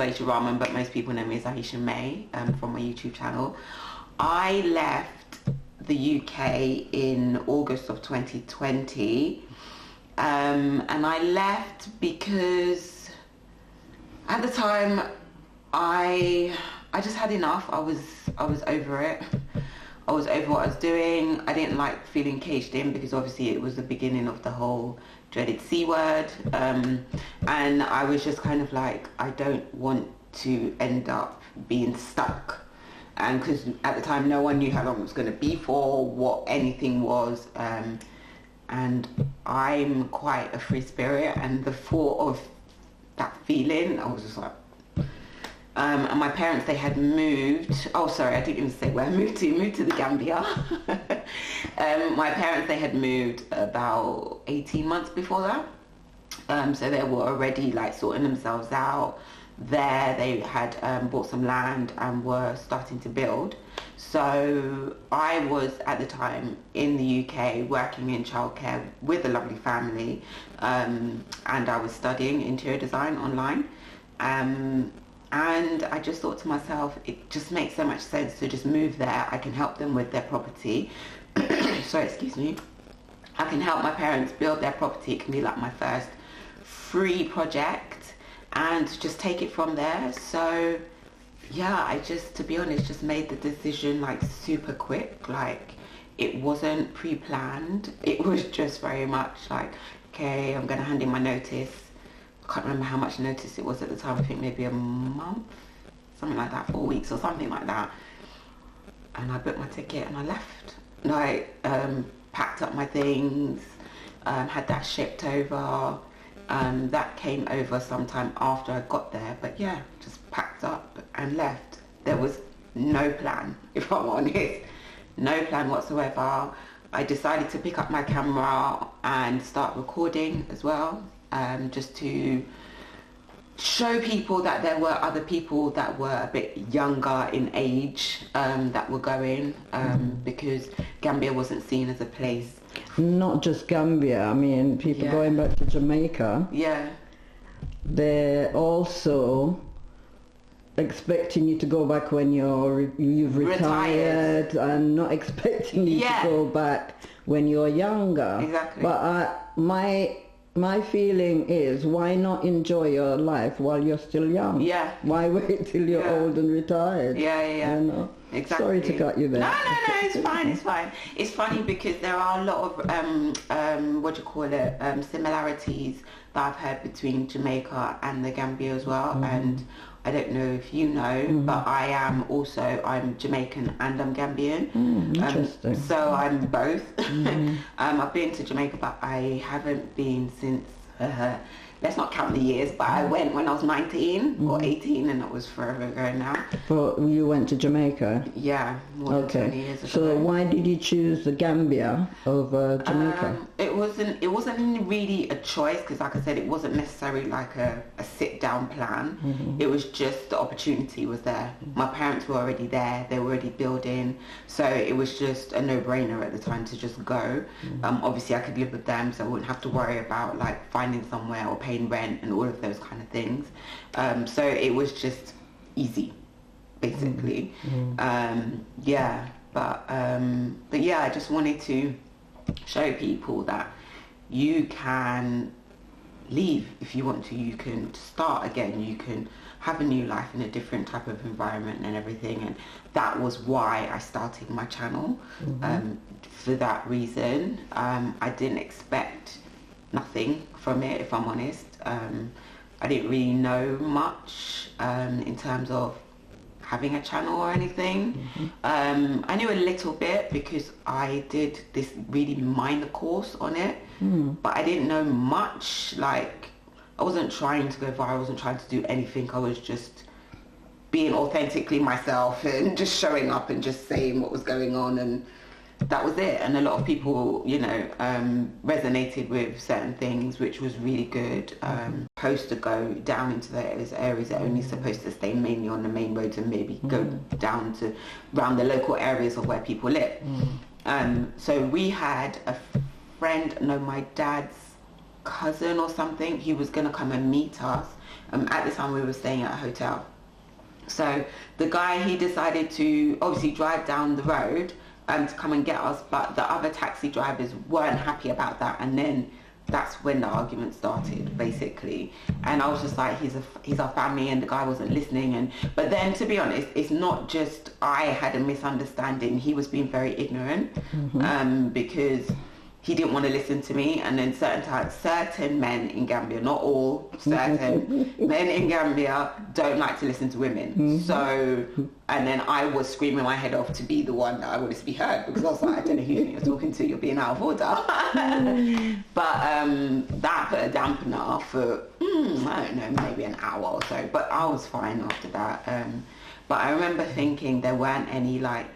Ayesha Raman, but most people know me as Ayesha Mae from my YouTube channel. I left the UK in August of 2020, and I left because at the time I just had enough. I was over it. I was over what I was doing. I didn't like feeling caged in, because obviously it was the beginning of the whole dreaded C word, and I was just kind of like, I don't want to end up being stuck. And because at the time no one knew how long it was going to be for, what anything was, and I'm quite a free spirit, and the thought of that feeling, I was just like, and my parents, they had moved, oh sorry, I didn't even say where I moved to the Gambia. My parents, they had moved about 18 months before that, so they were already like sorting themselves out there. They had bought some land and were starting to build. So I was at the time in the UK working in childcare with a lovely family, and I was studying interior design online. And I just thought to myself, it just makes so much sense to just move there. I can help them with their property. Sorry, excuse me. I can help my parents build their property. It can be like my first free project, and just take it from there. So yeah, I just, to be honest, just made the decision like super quick. Like, it wasn't pre-planned. It was just very much like, okay, I'm gonna hand in my notice. I can't remember how much notice it was at the time. I think maybe a month, something like that, 4 weeks or something like that. And I booked my ticket and I left. Like, packed up my things, had that shipped over. That came over sometime after I got there. But yeah, just packed up and left. There was no plan, if I'm honest. No plan whatsoever. I decided to pick up my camera and start recording as well. Just to show people that there were other people that were a bit younger in age, that were going, because Gambia wasn't seen as a place. Not just Gambia, I mean, people going back to Jamaica. Yeah. They're also expecting you to go back when you've retired, and not expecting you to go back when you're younger. Exactly. But my feeling is, why not enjoy your life while you're still young? Yeah. Why wait till you're old and retired? Yeah. You know? Exactly. Sorry to cut you there. No, it's fine. It's funny because there are a lot of similarities that I've heard between Jamaica and the Gambia as well. And I don't know if you know, but I'm Jamaican and I'm Gambian. Interesting. So I'm both. I've been to Jamaica, but I haven't been since, let's not count the years, but I went when I was 19 or 18, and that was forever ago now. But you went to Jamaica? Yeah, more than 20 years ago. So why did you choose the Gambia over Jamaica? It wasn't really a choice, because like I said, it wasn't necessarily like a sit down plan. It was just the opportunity was there. My parents were already there, they were already building, so it was just a no-brainer at the time to just go. Obviously I could live with them, so I wouldn't have to worry about like finding somewhere or paying rent and all of those kind of things. So it was just easy, basically. But yeah, I just wanted to show people that you can leave if you want to. You can start again. You can have a new life in a different type of environment and everything. And that was why I started my channel, for that reason. I didn't expect nothing from it, if I'm honest. I didn't really know much in terms of having a channel or anything. I knew a little bit because I did this really minor course on it, but I didn't know much. Like, I wasn't trying to go viral, I wasn't trying to do anything. I was just being authentically myself and just showing up and just saying what was going on, and that was it. And a lot of people, you know, resonated with certain things, which was really good. Supposed to go down into those areas that are only supposed to stay mainly on the main roads, and maybe go down to around the local areas of where people live. So we had a friend, no, my dad's cousin or something. He was going to come and meet us At the time we were staying at a hotel. So the guy, he decided to obviously drive down the road to come and get us, but the other taxi drivers weren't happy about that, and then that's when the argument started, basically. And I was just like, he's our family, and the guy wasn't listening. But then, to be honest, it's not just I had a misunderstanding. He was being very ignorant, because he didn't want to listen to me. And then certain men in Gambia, not all, certain men in Gambia don't like to listen to women. So, and then I was screaming my head off to be the one that I wanted to be heard, because I was like, I don't know who you're talking to, you're being out of order. But that put a dampener for, I don't know, maybe an hour or so. But I was fine after that. But I remember thinking there weren't any like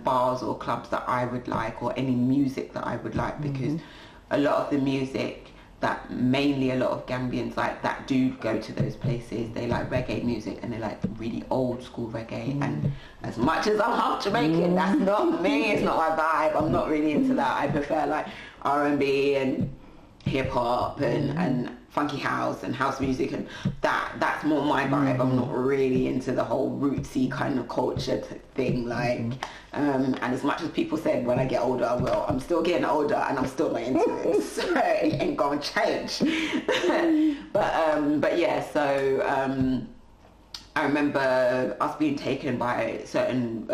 bars or clubs that I would like, or any music that I would like, because a lot of the music that mainly a lot of Gambians like that do go to those places, they like reggae music, and they like really old school reggae. And as much as I'm half Jamaican, that's not me, it's not my vibe. I'm not really into that. I prefer like R&B and hip hop and funky house and house music, and that's more my vibe. I'm not really into the whole rootsy kind of culture thing, like and as much as people said when I get older I will, I'm still getting older and I'm still not into it, so it ain't gonna change. but yeah, so I remember us being taken by certain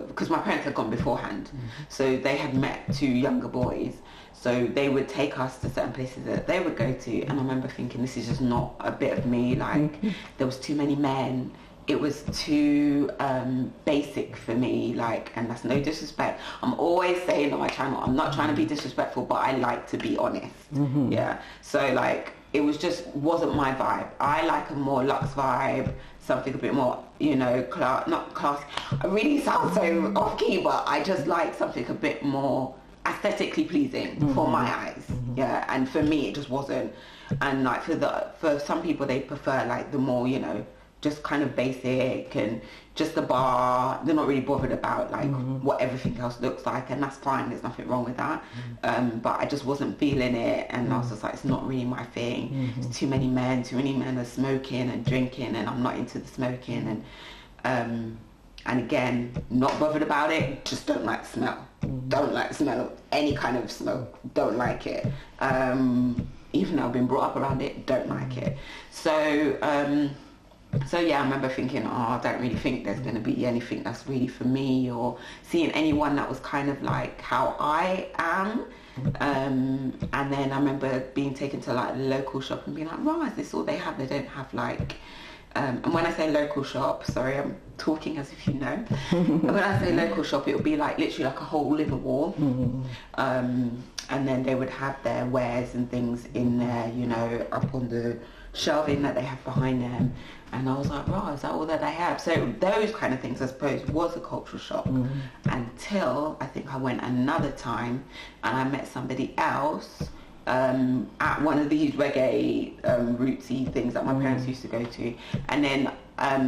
because my parents had gone beforehand, so they had met two younger boys. So they would take us to certain places that they would go to, and I remember thinking, this is just not a bit of me. Like, there was too many men. It was too basic for me, like, and that's no disrespect. I'm always saying on my channel, I'm not trying to be disrespectful, but I like to be honest. Yeah. So, like, it was just wasn't my vibe. I like a more luxe vibe, something a bit more, you know, not class. I really sound so off-key, but I just like something a bit more aesthetically pleasing for my eyes. Yeah, and for me it just wasn't. And like for some people, they prefer like the more, you know, just kind of basic and just the bar. They're not really bothered about like what everything else looks like, and that's fine, there's nothing wrong with that. But I just wasn't feeling it, and I was just like, it's not really my thing. There's too many men are smoking and drinking, and I'm not into the smoking. And again, not bothered about it, just don't like the smell. Don't like the smell of any kind of smoke. Don't like it. Even though I've been brought up around it, don't like it. So yeah, I remember thinking, I don't really think there's going to be anything that's really for me, or seeing anyone that was kind of like how I am. And then I remember being taken to like a local shop and being like, right, is this all they have? They don't have like... and when I say local shop, sorry, I'm talking as if you know. When I say local shop, it would be like literally like a hole in the wall. And then they would have their wares and things in there, you know, up on the shelving that they have behind them. And I was like, right, is that all that they have? So those kind of things, I suppose, was a cultural shock. Until I think I went another time and I met somebody else at one of these reggae rootsy things that my parents used to go to, and then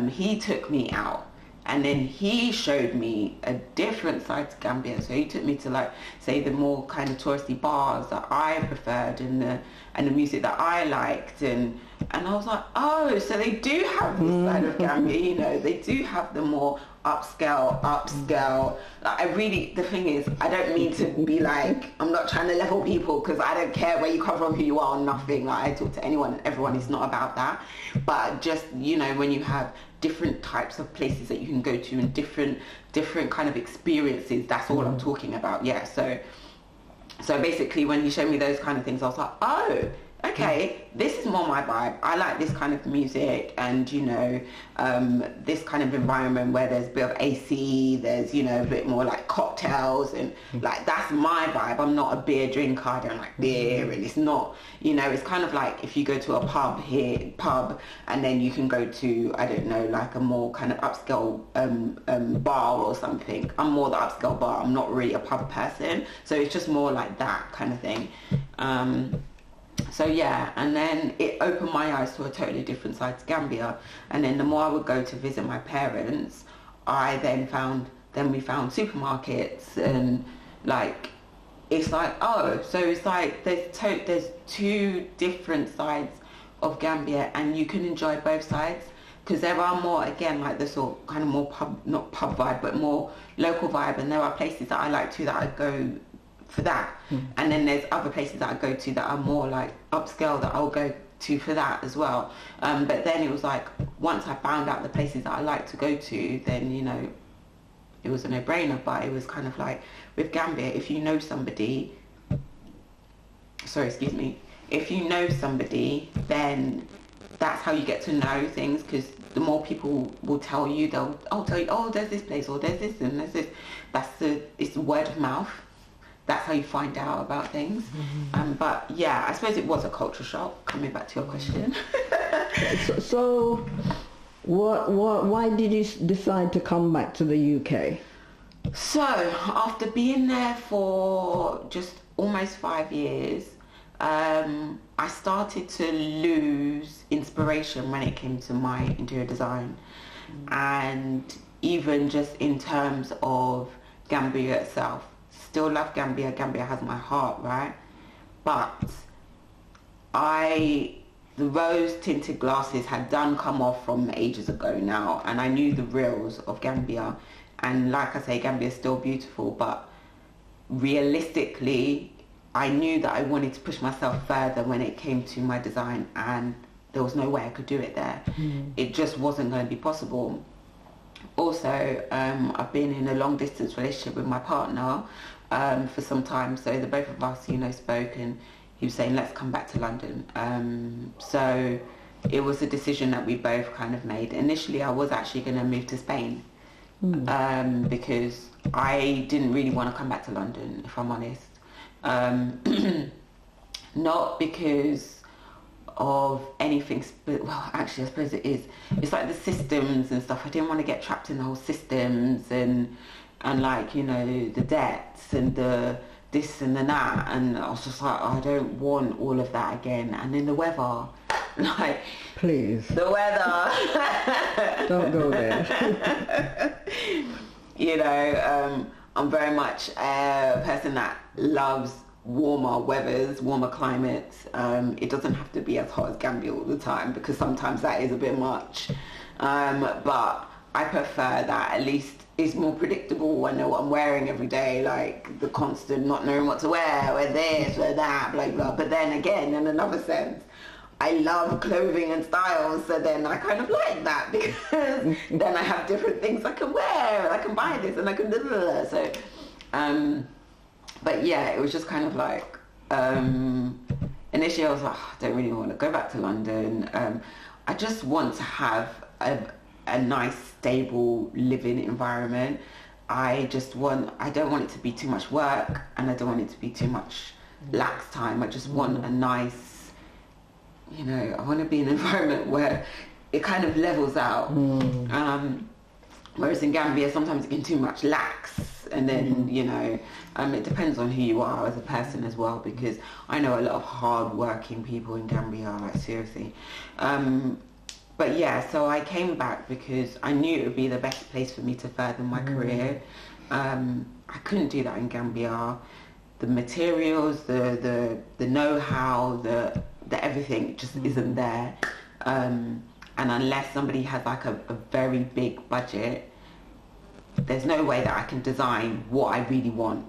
he took me out, and then he showed me a different side to Gambia. So he took me to like, say, the more kind of touristy bars that I preferred, and the music that I liked, and I was like, oh, so they do have this side of Gambia, you know, they do have the more upscale. Like, the thing is, I don't mean to be like, I'm not trying to level people, because I don't care where you come from, who you are, nothing. Like, I talk to anyone and everyone, it's not about that. But just, you know, when you have different types of places that you can go to and different kind of experiences, that's all I'm talking about. Yeah, so basically when he showed me those kind of things, I was like, oh, okay, this is more my vibe. I like this kind of music, and, you know, this kind of environment where there's a bit of AC, there's, you know, a bit more like cocktails, and like, that's my vibe. I'm not a beer drinker, I don't like beer, and it's not, you know, it's kind of like if you go to a pub and then you can go to, I don't know, like a more kind of upscale bar or something. I'm more the upscale bar, I'm not really a pub person, so it's just more like that kind of thing. So yeah, and then it opened my eyes to a totally different side to Gambia. And then the more I would go to visit my parents, we found supermarkets, and like, it's like, oh, so it's like there's two different sides of Gambia, and you can enjoy both sides, because there are more, again, like the sort of kind of more pub, not pub vibe, but more local vibe, and there are places that I like to, that I go for that, and then there's other places that I go to that are more like upscale, that I'll go to for that as well. But then it was like, once I found out the places that I like to go to, then, you know, it was a no-brainer. But it was kind of like, with Gambia, if you know somebody, if you know somebody, then that's how you get to know things, because the more people will tell you, they'll tell you, oh, there's this place, or there's this, and there's this. It's word of mouth. That's how you find out about things. But yeah, I suppose it was a culture shock, coming back to your question. So why did you decide to come back to the UK? So after being there for just almost 5 years, I started to lose inspiration when it came to my interior design, and even just in terms of Gambia itself. Still love Gambia. Gambia has my heart, right? But the rose tinted glasses had done come off from ages ago now, and I knew the reals of Gambia, and like I say, Gambia is still beautiful, but realistically I knew that I wanted to push myself further when it came to my design, and there was no way I could do it there. It just wasn't going to be possible. Also, I've been in a long distance relationship with my partner for some time, so the both of us, you know, spoke, and he was saying, let's come back to London. So it was a decision that we both kind of made. Initially, I was actually going to move to Spain, because I didn't really want to come back to London, if I'm honest. Not because of anything, well, actually I suppose it is. It's like the systems and stuff. I didn't want to get trapped in the whole systems and like, you know, the debts and the this and the that, and I was just like, I don't want all of that again. And then the weather, like, please, the weather. Don't go there. You know, I'm very much a person that loves warmer weathers, warmer climates. It doesn't have to be as hot as Gambia all the time, because sometimes that is a bit much. But I prefer that. At least it's more predictable. I know what I'm wearing every day, like the constant not knowing what to wear this, wear that, blah, blah. But then again, in another sense, I love clothing and styles, so then I kind of like that, because then I have different things I can wear, and I can buy this, and I can blah, blah, blah. So, but yeah, it was just kind of like, initially I was like, I don't really want to go back to London. I just want to have a nice, stable living environment. I don't want it to be too much work, and I don't want it to be too much lax time. I just want a nice, you know, I want to be in an environment where it kind of levels out. Whereas in Gambia, sometimes it can too much lax, and then, you know, it depends on who you are as a person as well, because I know a lot of hard-working people in Gambia, like seriously. But yeah, so I came back because I knew it would be the best place for me to further my career. I couldn't do that in Gambia. The materials, the know-how, the everything just isn't there. And unless somebody has like a very big budget, there's no way that I can design what I really want.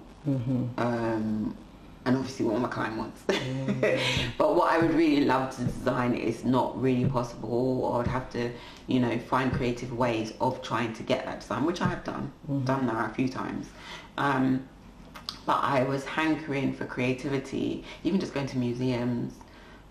And obviously what my client wants. But what I would really love to design is not really possible, or I'd have to, you know, find creative ways of trying to get that design, which I have done that a few times. But I was hankering for creativity, even just going to museums.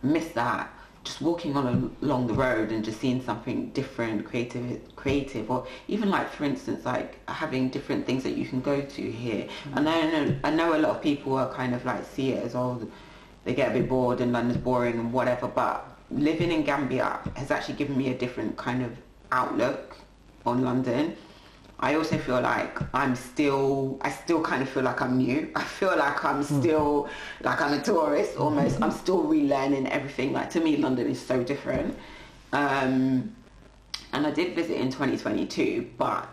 Miss that. Just walking along the road and just seeing something different, creative, or even like, for instance, like having different things that you can go to here. And I know a lot of people are kind of like see it as, oh, they get a bit bored and London's boring and whatever, but living in Gambia has actually given me a different kind of outlook on London. I also feel like I still kind of feel like I'm new. I feel like I'm still, like I'm a tourist almost. I'm still relearning everything. Like, to me, London is so different. And I did visit in 2022, but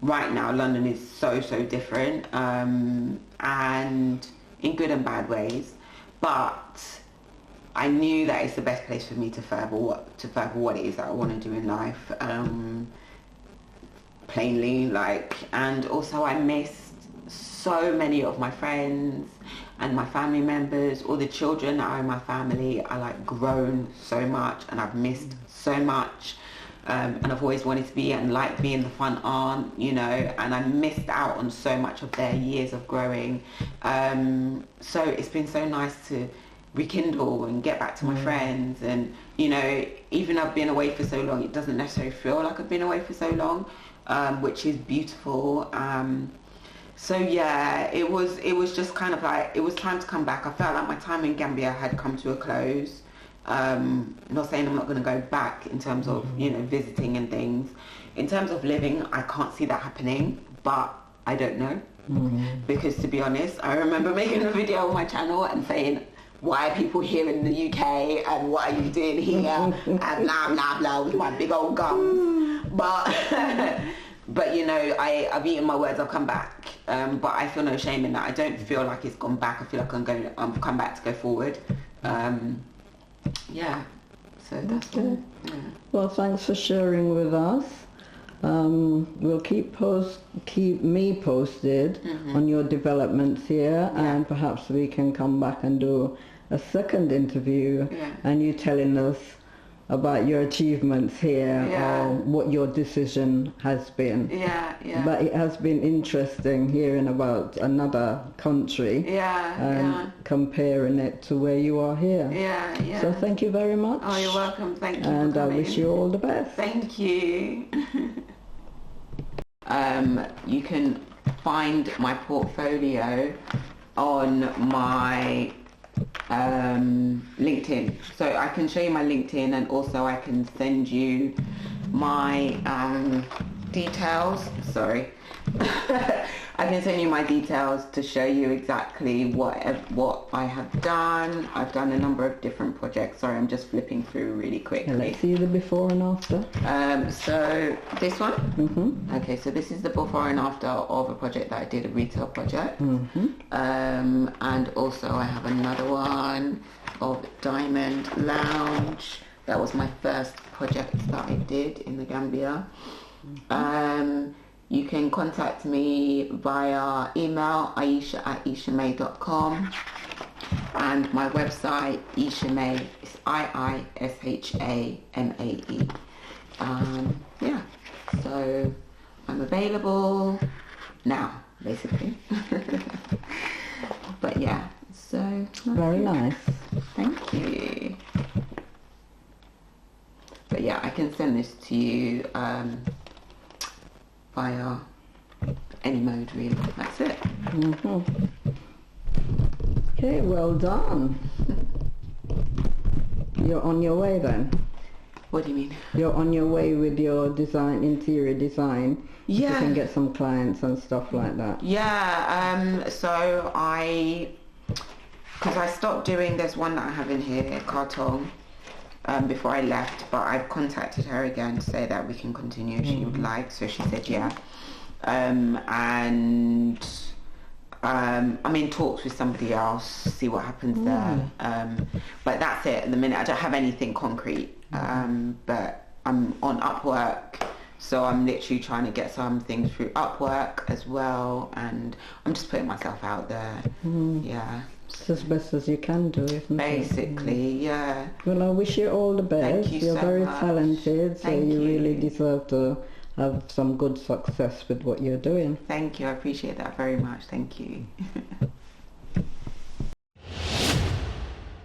right now London is so different, and in good and bad ways. But I knew that it's the best place for me to further what it is that I want to do in life. Plainly, like, and also I missed so many of my friends and my family members. All the children that are in my family are like grown so much, and I've missed so much. And I've always wanted to be and like being the fun aunt, you know, and I missed out on so much of their years of growing. So it's been so nice to rekindle and get back to my friends. And, you know, even I've been away for so long, it doesn't necessarily feel like I've been away for so long, which is beautiful. So yeah, it was just kind of like, it was time to come back. I felt like my time in Gambia had come to a close. Not saying I'm not going to go back in terms of, you know, visiting and things. In terms of living, I can't see that happening, but I don't know. Because to be honest, I remember making a video on my channel and saying, why are people here in the UK and what are you doing here and blah blah blah with my big old gums. But you know, I've eaten my words, I've come back. But I feel no shame in that. I don't feel like it's gone back. I feel like I'm come back to go forward. Yeah, so that's okay. all. Yeah. Well, thanks for sharing with us. We'll keep me posted on your developments here, and perhaps we can come back and do a second interview, and you telling us about your achievements here or what your decision has been. But it has been interesting hearing about another country and comparing it to where you are here. So thank you very much. Oh, you're welcome. Thank you. And I wish you all the best. Thank you. You can find my portfolio on my LinkedIn, so I can show you my LinkedIn, and also I can send you my details. Sorry. I can send you my details to show you exactly what I have done. I've done a number of different projects. Sorry, I'm just flipping through really quickly. And let's see the before and after. So this one. Okay, so this is the before and after of a project that I did, a retail project. And also I have another one of Diamond Lounge. That was my first project that I did in the Gambia. You can contact me via email, ayesha@ayeshamae.com, and my website, Ayesha Mae, is IISHAMAE. Yeah, so I'm available now, basically. But yeah, so... Very nice. Thank you. But yeah, I can send this to you via any mode, really. That's it. Okay, well done. You're on your way then? What do you mean? You're on your way with your design, interior design. Yeah. You can get some clients and stuff like that. Yeah, so because I stopped doing, there's one that I have in here, Carton, before I left, but I've contacted her again to say that we can continue if she would like, so she said yeah. And I'm in talks with somebody else, see what happens there. But that's it at the minute. I don't have anything concrete, but I'm on Upwork, so I'm literally trying to get some things through Upwork as well, and I'm just putting myself out there. Yeah. It's as best as you can do, isn't it? Basically, yeah. Well, I wish you all the best. Thank you You're so very much. talented, so Thank you you. really deserve to have some good success with what you're doing. Thank you. I appreciate that very much. Thank you.